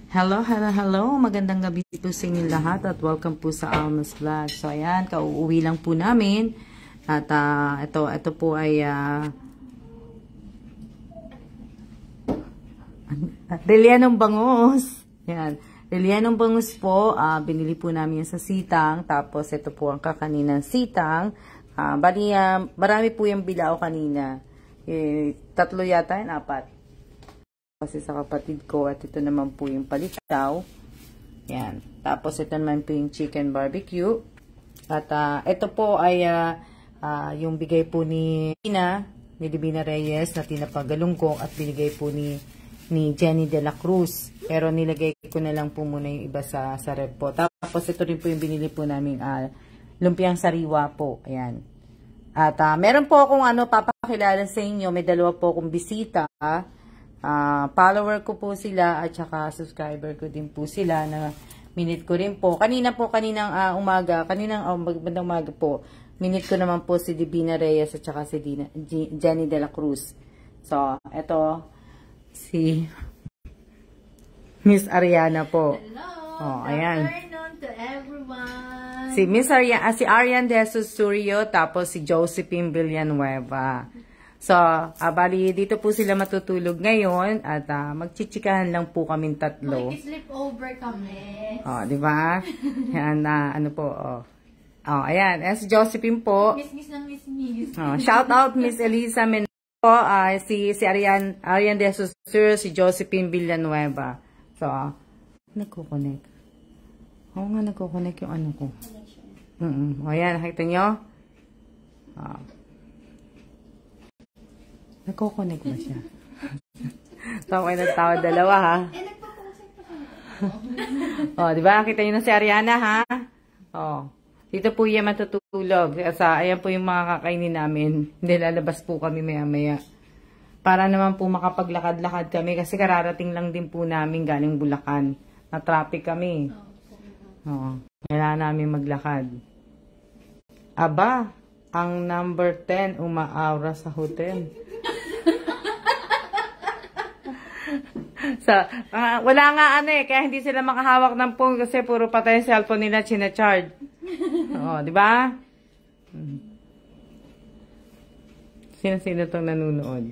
Hello, hello, hello. Magandang gabi po sa inyo lahat at welcome po sa Alma's Vlog. So, ayan, kauuwi lang po namin. At ito po ay Relianong Bangus. Ayan, Relianong Bangus po. Binili po namin yan sa sitang. Tapos, ito po ang kakaninang sitang. Marami po yung bilao kanina. 3 yata yan, 4. Kasi sa kapatid ko, at ito naman po yung palitaw. Yan. Tapos ito naman po yung chicken barbecue. At ito po ay yung bigay po ni Divina Reyes na tinapagalunggong at binigay po ni Jenny de la Cruz. Pero nilagay ko na lang po muna yung iba sa rep po. Tapos ito rin po yung binili po namin lumpiang sariwa po. Ayan. At meron po akong papakilala sa inyo. May 2 po akong bisita. Follower ko po sila at saka subscriber ko din po sila na minute ko rin po. Kaninang bandang umaga po, minute ko naman po si Divina Reyes at saka si Jenny de la Cruz. So, eto si Miss Ariana po. Hello, ayan. Good afternoon to everyone. Si Arian de Susurio, tapos si Josephine Villanueva. So, bali, dito po sila matutulog ngayon at magchichikahan lang po kaming 3. Mag-sleepover kami. Di ba? Yan, ayan. Si Josephine po. Miss ng miss. Shout out Miss Elisa Mendoza po, si Arian de Susur, si Josephine Villanueva. So, nagko-connect. Oo nga, nagko-connect yung ano ko. Ayan, nakita nyo? Nagko-connect ba siya? Tawa kayo ng tawa, 2 ha? Di ba? Kita nyo na si Ariana ha? Dito po yan matutulog. Ayan po yung mga kakainin namin. Hindi, lalabas po kami maya-maya. Para naman po makapaglakad-lakad kami kasi kararating lang din po namin galing Bulacan. Na-traffic kami. Kailangan namin maglakad. Aba, ang number 10 umaaura sa hotel. So, wala nga kaya hindi sila makahawak ng phone kasi puro patay yung cellphone nila china-charge. Di ba? Sino-sino itong nanonood?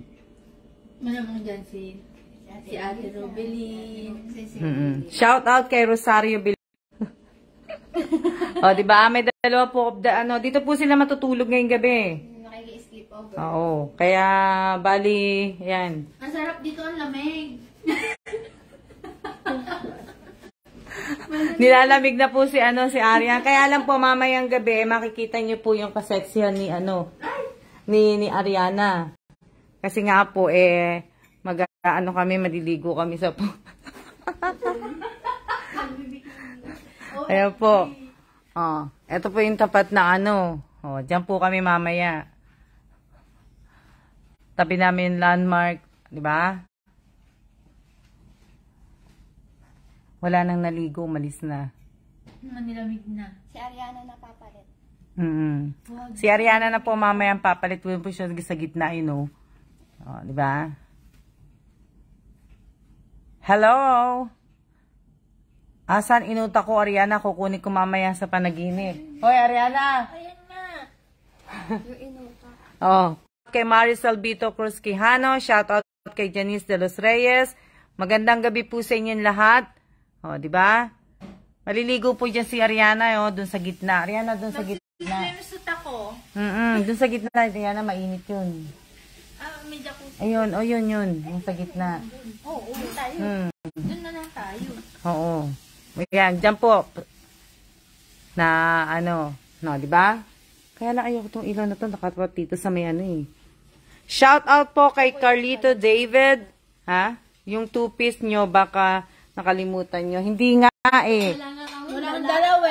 Malamang dyan si Ate Robelin. Shout out kay Rosario Bil. Di ba? May 2 po dito po sila matutulog ngayong gabi. Nakiki-sleep over. Kaya bali, yan. Ang sarap dito, ang lamig. Nilalamig na po si Arian. Kaya lang po mamayang gabi makikita niyo po yung kaseksihan ni Ariana. Kasi nga po kami maliligo kami sa po. Ayan po. Ito po yung tapat na diyan po kami mamaya. Tabi namin landmark, di ba? Wala nang naligo, malis na. Manilamig na. Si Ariana na papalit. Si Ariana na po mamaya ang papalit po siya sa gitna, di ba? Hello? Asan inuta ko, Ariana? Kukunin ko mamaya sa panaginip. Hoy, Ariana! Ayan na. Yung inuta. Kay Marisol Bito Cruz Quijano, shout out kay Janice de los Reyes. Magandang gabi po sa inyong lahat. Di ba? Maliligo po dyan si Ariana, dun sa gitna. Ariana, dun sa gitna. Nagsusut ako. Dun sa gitna, Ariana, mainit yun. May jacuzzi. Ayun, yun. Yung sa gitna. Oo, tayo. Dun na lang tayo. Oo. Ayan, dyan po. Na, di ba? Kaya lang ayoko itong ilaw na to, nakatawat dito sa may Shout out po kay Carlito David. Yung 2-piece nyo, baka nakalimutan nyo. Hindi nga Wala kang dalawa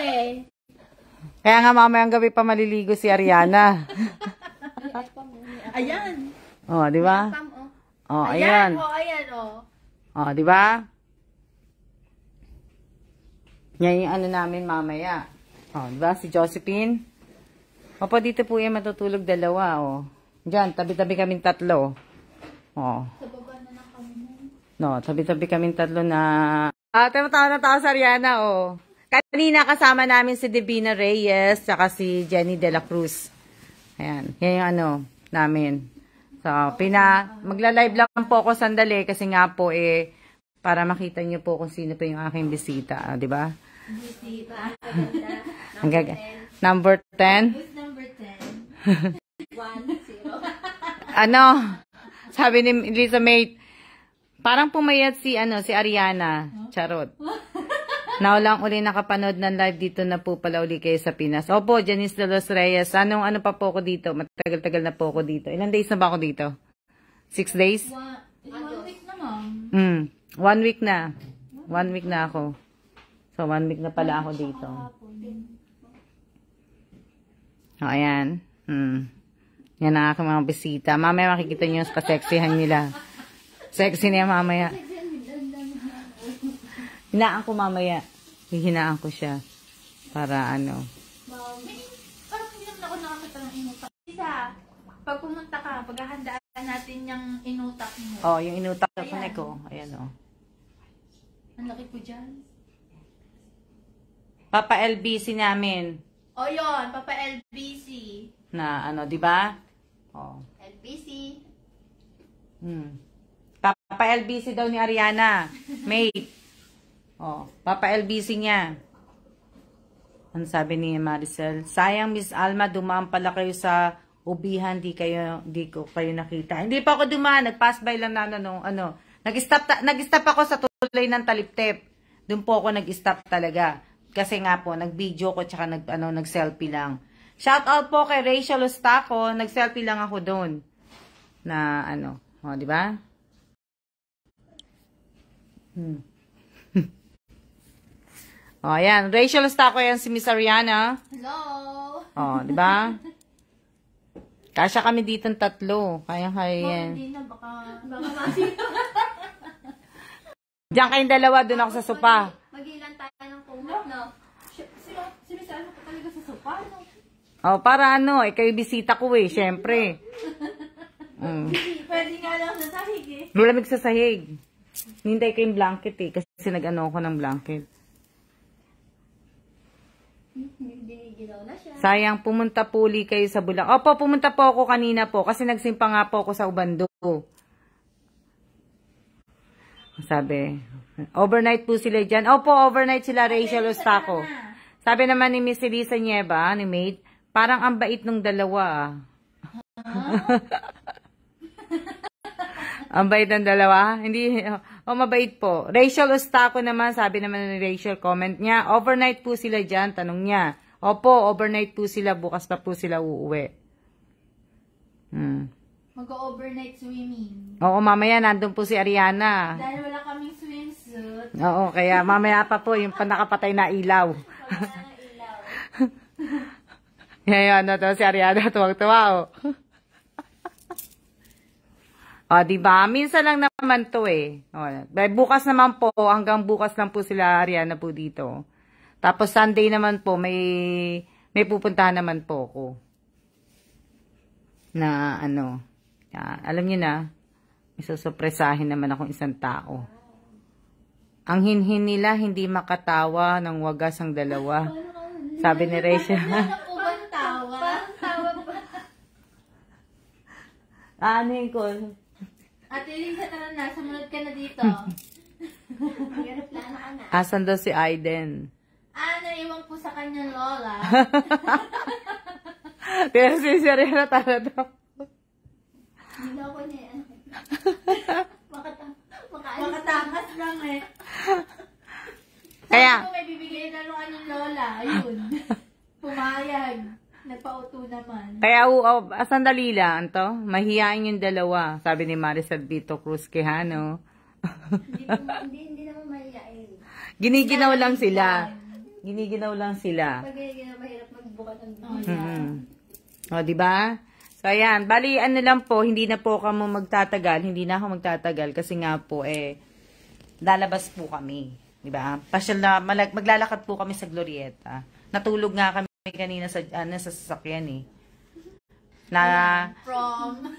Kaya nga mamayang gabi pa maliligo si Ariana. Ayan. Di ba? Ayan. Ayan. Di ba? Yan yung namin mamaya. Di ba? Si Josephine. Dito po yan matutulog 2. Diyan, tabi-tabi kaming 3. Sa baba na lang kami. No, tabi-tabi kaming 3 na, Tumatawa na tao sa Ariana, oh. Kanina kasama namin si Divina Reyes, saka si Jenny De La Cruz. Ayan. Yan yung ano, namin. So, magla-live lang po ako sandali kasi nga po, para makita niyo po kung sino po yung aking bisita. Di ba? Bisita. Number 10? Who's number 10? 1, 0. Ano? Sabi ni Lisa Mate, parang pumayat si Ariana. Charot. Now lang uli nakapanood ng live dito na po pala uli kayo sa Pinas. Opo, Janice de los Reyes. Ano pa po ako dito? Matagal-tagal na po ako dito. Ilang days na ba ako dito? 6 days? 1 week na, ma'am. 1 week na. 1 week na ako. So, 1 week na pala ako dito. O, ayan. Yan ang aking mga bisita. Mamaya makikita nyo yung pa-sexihan nila. Sexy niya mamaya. Hinaan ko mamaya. Hihinaan ko siya. Para ano. Parang hindi naman ako nakakita ng inutak. Isa, pag pumunta ka, paghahandaan natin yung inutak mo. Oh, yung inutak ko. Ayan, oh. Ang laki po dyan. Papa LBC namin. O yun, Papa LBC. Na ano, di ba? Oh. LBC. Papa LBC daw ni Ariana. Mate. Oh, Papa LBC niya. Ano sabi ni Maricel? Sayang Miss Alma, dumaan pala kayo sa ubihan, di ko kayo nakita. Hindi pa ako dumaan, nag-pass by lang na nag-stop ako sa tulay ng Taliptep. Doon po ako nag-stop talaga. Kasi nga po, nag-video ko tsaka nag-selfie lang. Shout out po kay Rachel Ostaco, nag-selfie lang ako doon. Na di ba? O, ayan. Rachel Ostaco yan si Miss Ariana. Hello! O, di ba? Kasya kami dito ng 3. Kaya yan. Hindi na, baka masito. Diyan kayong dalawa, doon ako sa sopa. Mag-ilan tayo ng kumot, no? Si Miss Alma ko talaga sa sopa, no? O, para kayo bisita ko syempre. Pwede nga lang sa sahig eh. Lulamig sa sahig. Hintay ko yung blanket kasi nag-ako ng blanket. Giniginaw na siya. Sayang, pumunta puli kayo sa Bulacan. Opo, pumunta po ako kanina po kasi nagsimpa nga po ako sa Ubando. Sabi, overnight po sila dyan. Opo, overnight sila, Rachel Ostaco. Sabi naman ni Miss Elisa Nieva, ni Mate, parang ang bait nung dalawa. Ang bait ng dalawa? Hindi, mabait po. Rachel Ostaco naman, sabi naman ni Rachel, comment niya, overnight po sila dyan, tanong niya. Opo, overnight po sila, bukas na po sila uuwi. Mag-overnight swimming. Oo, mamaya nandun po si Ariana. Dahil wala kaming swimsuit. Oo, kaya mamaya pa po yung nakapatay na ilaw. Ngayon, si Ariana, tuwag-tuwa, oh. O, diba? Minsan lang naman to O, bukas naman po, hanggang bukas lang po sila Ariana po dito. Tapos Sunday naman po, may pupuntahan naman po ako. Na alam niyo na, isusurpresahin naman akong isang tao. Ang hinhin nila, hindi makatawa ng wagas ang dalawa. Sabi ni Rachel. Ano po ba ang tawa? Tawa ba? Ano yun ko? Ate Lisa, tara na. Sumunod ka na dito. Plano ka na. Asan daw si Aiden? Naiwan po sa kanyang lola. Kaya si Serena tara daw. Hindi ako niya. Makatakas lang Kaya, sabi ko may bibigay na nung kanyang lola. Ayun. Pumayag. Nagpauto naman. Kaya, sandali lang to. Mahihain yung dalawa. Sabi ni Maricel Vito Cruz Quijano. Hindi naman mahihain. Giniginaw lang sila. Giniginaw lang sila. Pag giniginaw, mahirap magbukat ng O, diba? So, ayan. Bali, lang po, hindi na po kamo magtatagal. Hindi na ako magtatagal. Kasi nga po, lalabas po kami. Diba? Pasyal na, maglalakad po kami sa Glorieta. Natulog nga kami kanina sa sasakyan From?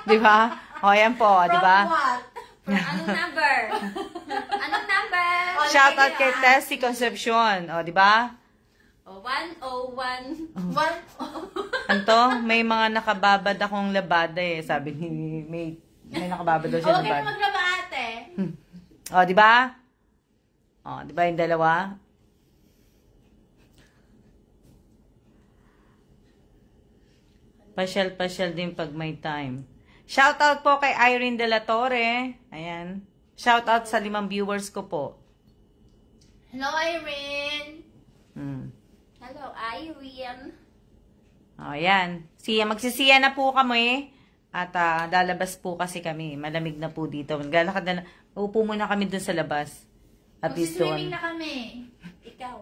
Diba? O, ayan po, diba? From what? Anong number? Anong number? Shoutout kay Tessie Concepcion. O, di ba? 101. Anto, may mga nakababad akong labada eh. Sabi ni may nakababad daw siya Huwag ka labada. na maglaba, ate. O, di ba? O, di ba yung dalawa? Pasyal-pasyal din pag may time. Shoutout po kay Irene De La Torre. Ayan. Shoutout sa 5 viewers ko po. Hello, Irene. Hello, Irene. O, ayan. Magsisiya na po kami. At lalabas po kasi kami. Malamig na po dito. Maglalakad na. Uupo muna kami dun sa labas. At least Magsiswimming doon. na kami. Ikaw.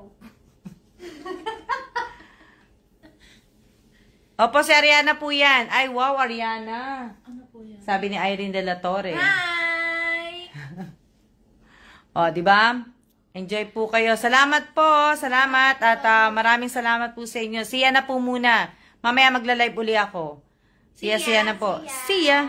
Opo, si Ariana po yan. Ay, wow, Ariana. Ano po yan? Sabi ni Irene De La Torre. Hi! O, di ba? Enjoy po kayo. Salamat po. Salamat. At maraming salamat po sa inyo. Siya na po muna. Mamaya magla-live uli ako. Siya na po. See ya.